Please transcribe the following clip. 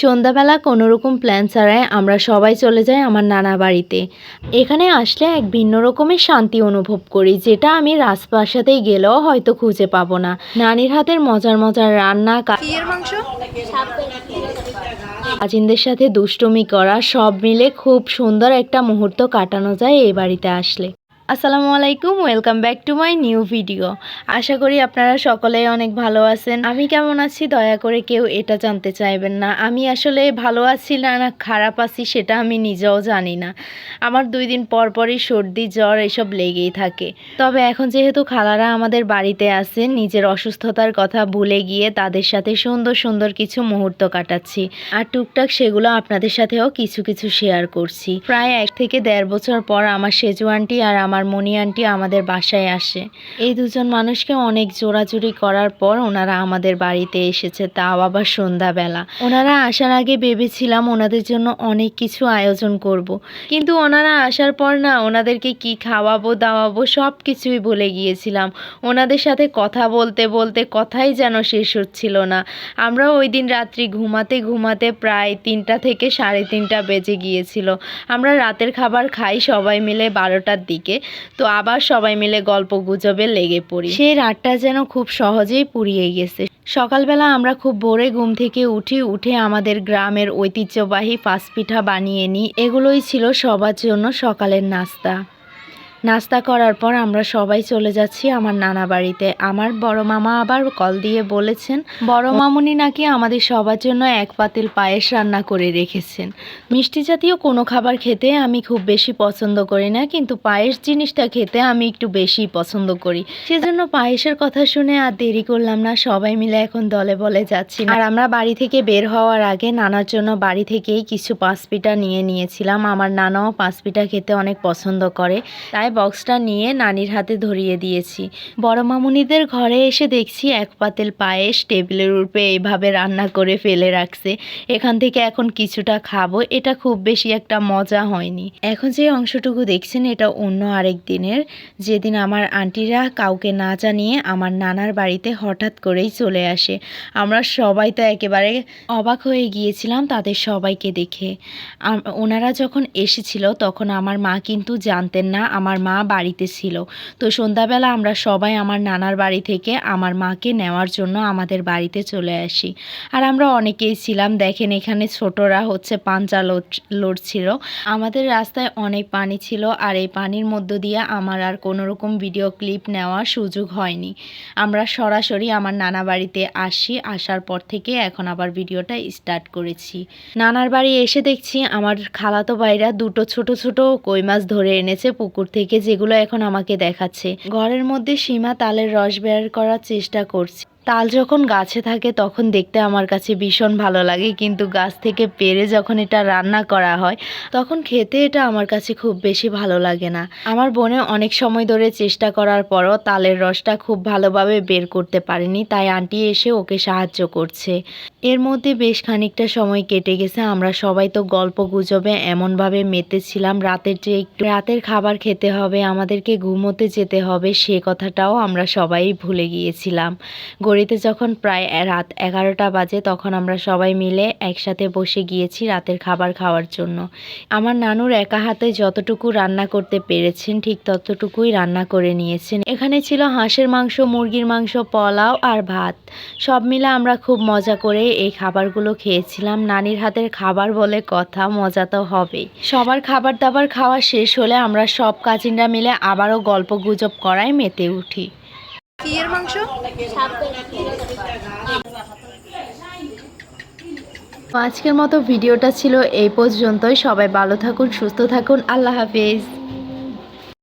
সন্ধ্যাবেলা কোনোরকম প্ল্যান ছাড়াই আমরা সবাই চলে যাই আমার নানা বাড়িতে। এখানে আসলে এক ভিন্ন রকমের শান্তি অনুভব করি, যেটা আমি রাজপ্রাসাদেই গেলেও হয়তো খুঁজে পাবো না। নানির হাতের মজার মজার রান্না, কাজিনদের সাথে দুষ্টুমি করা, সব মিলে খুব সুন্দর একটা মুহূর্ত কাটানো যায় এই বাড়িতে আসলে। আসসালামু আলাইকুম, welcome back to my new video. আশা করি আপনারা সকলেই অনেক ভালো আছেন। আমি কেমন আছি দয়া করে কেউ এটা জানতে চাইবেন না। আমি আসলে ভালো আছি না খারাপ আছি সেটা আমি নিজেও জানি না। আমার 2 দিন পর পরই সর্দি জ্বর এসব লেগেই থাকে। তবে এখন যেহেতু খালারা আমাদের বাড়িতে আছে, নিজের অসুস্থতার কথা ভুলে গিয়ে তাদের সাথে সুন্দর সুন্দর কিছু মুহূর্ত কাটাচ্ছি। আর টুকটাক সেগুলো আপনাদের সাথেও কিছু কিছু শেয়ার করছি। প্রায় 1 থেকে 1.5 বছর পর আমার সেজু আন্টি আর আমার মনি আন্টি আমাদের বাসায় আসে। এই দুজন মানুষকে অনেক জোরাজুরি করার পর ওনারা আমাদের বাড়িতে এসেছে, তাও আবার সন্ধ্যাবেলা। ওনারা আসার আগে ভেবেছিলাম ওনাদের জন্য অনেক কিছু আয়োজন করব, কিন্তু ওনারা আসার পর না ওনাদেরকে কি খাওয়াবো দাওয়াবো সব কিছুই ভুলে গিয়েছিলাম। ওনাদের সাথে কথা বলতে বলতে কথাই যেন শেষ হচ্ছিল না। আমরা ওই দিন রাত্রি ঘুমাতে ঘুমাতে প্রায় 3টা থেকে 3:30 বেজে গিয়েছিল। আমরা রাতের খাবার খাই সবাই মিলে 12টার দিকে, তো আবার সবাই মিলে গল্প গুজবে লেগে পড়ি। সেই রাতটা যেন খুব সহজেই পুড়িয়ে গেছে। সকালবেলা আমরা খুব ভোরে ঘুম থেকে উঠে আমাদের গ্রামের ঐতিহ্যবাহী পাঁচপিঠা বানিয়ে নিই। এগুলোই ছিল সবার জন্য সকালের নাস্তা করার পর আমরা সবাই চলে যাচ্ছি আমার নানা বাড়িতে। আমার বড় মামা আবার কল দিয়ে বলেছেন বড় মামুনি নাকি আমাদের সবার জন্য 1 পাতিল পায়েস রান্না করে রেখেছেন। মিষ্টি জাতীয় কোনো খাবার খেতে আমি খুব বেশি পছন্দ করি না, কিন্তু পায়েস জিনিসটা খেতে আমি একটু বেশিই পছন্দ করি। সেজন্য পায়েসের কথা শুনে আর দেরি করলাম না, সবাই মিলে এখন দলে বলে যাচ্ছি। আর আমরা বাড়ি থেকে বের হওয়ার আগে নানার জন্য বাড়ি থেকেই কিছু পাঁচপিঠা নিয়ে নিয়েছিলাম। আমার নানাও পাঁচপিঠা খেতে অনেক পছন্দ করে, তাই বক্সটা নিয়ে নানির হাতে ধরিয়ে দিয়েছি। বড় মামুনিদের ঘরে এসে দেখছি 1 পাতিল পায়েস টেবিলের উপরে এইভাবে রান্না করে ফেলে রাখছে। এখান থেকে এখন কিছুটা খাবো। এটা খুব বেশি একটা মজা হয়নি। এখন যে অংশটুকু দেখছেন এটা অন্য আরেক দিনের, যেদিন আমার আন্টিরা কাউকে না জানিয়ে আমার নানার বাড়িতে হঠাৎ করেই চলে আসে। আমরা সবাই তো একেবারে অবাক হয়ে গিয়েছিলাম তাদের সবাইকে দেখে। ওনারা যখন এসেছিল তখন আমার মা কিন্তু জানতেন না আমার মা বাড়িতে ছিল। তো সন্ধ্যাবেলা আমরা সবাই আমার নানার বাড়ি থেকে আমার মাকে নেওয়ার জন্য আমাদের বাড়িতে চলে আসি। আর আমরা অনেকেই ছিলাম। দেখেন এখানে ছোটরা হচ্ছে পাঞ্জা লড়ছিল। আমাদের রাস্তায় অনেক পানি ছিল, আর এই পানির মধ্য দিয়ে আমার আর কোনো রকম ভিডিও ক্লিপ নেওয়ার সুযোগ হয়নি। আমরা সরাসরি আমার নানা বাড়িতে আসার পর থেকে এখন আবার ভিডিওটা স্টার্ট করেছি। নানার বাড়ি এসে দেখছি আমার খালাতো ভাইরা 2টো ছোট ছোট কই মাছ ধরে এনেছে পুকুর থেকে, যেগুলো এখন আমাকে দেখাচ্ছে। ঘরের মধ্যে সীমা তালের রস বের করার চেষ্টা করছে। তাল যখন গাছে থাকে তখন দেখতে আমার কাছে ভীষণ ভালো লাগে, কিন্তু গাছ থেকে পেড়ে যখন এটা রান্না করা হয় তখন খেতে এটা আমার কাছে খুব বেশি ভালো লাগে না। আমার বোনে অনেক সময় ধরে চেষ্টা করার পরও তালের রসটা খুব ভালোভাবে বের করতে পারেনি, তাই আন্টি এসে ওকে সাহায্য করছে। এর মধ্যে বেশ খানিকটা সময় কেটে গেছে। আমরা সবাই তো গল্প গুজবে এমনভাবে মেতেছিলাম, রাতের খাবার খেতে হবে, আমাদেরকে ঘুমোতে যেতে হবে, সে কথাটাও আমরা সবাই ভুলে গিয়েছিলাম। ঘড়িতে যখন প্রায় রাত 11টা বাজে তখন আমরা সবাই মিলে একসাথে বসে গিয়েছি রাতের খাবার খাওয়ার জন্য। আমার নানুর একা হাতে যতটুকু রান্না করতে পেরেছেন ঠিক ততটুকুই রান্না করে নিয়েছেন। এখানে ছিল হাঁসের মাংস, মুরগির মাংস, পোলাও আর ভাত। সব মিলে আমরা খুব মজা করে এই খাবারগুলো খেয়েছিলাম। নানির হাতের খাবার বলে কথা, মজা তো হবেই। সবার খাবার দাবার খাওয়া শেষ হলে আমরা সব কাজিনরা মিলে আবারও গল্প গুজব করায় মেতে উঠি। মাংস আজকের মতো ভিডিওটা ছিল এই পর্যন্তই। সবাই ভালো থাকুন, সুস্থ থাকুন, আল্লাহ হাফেজ।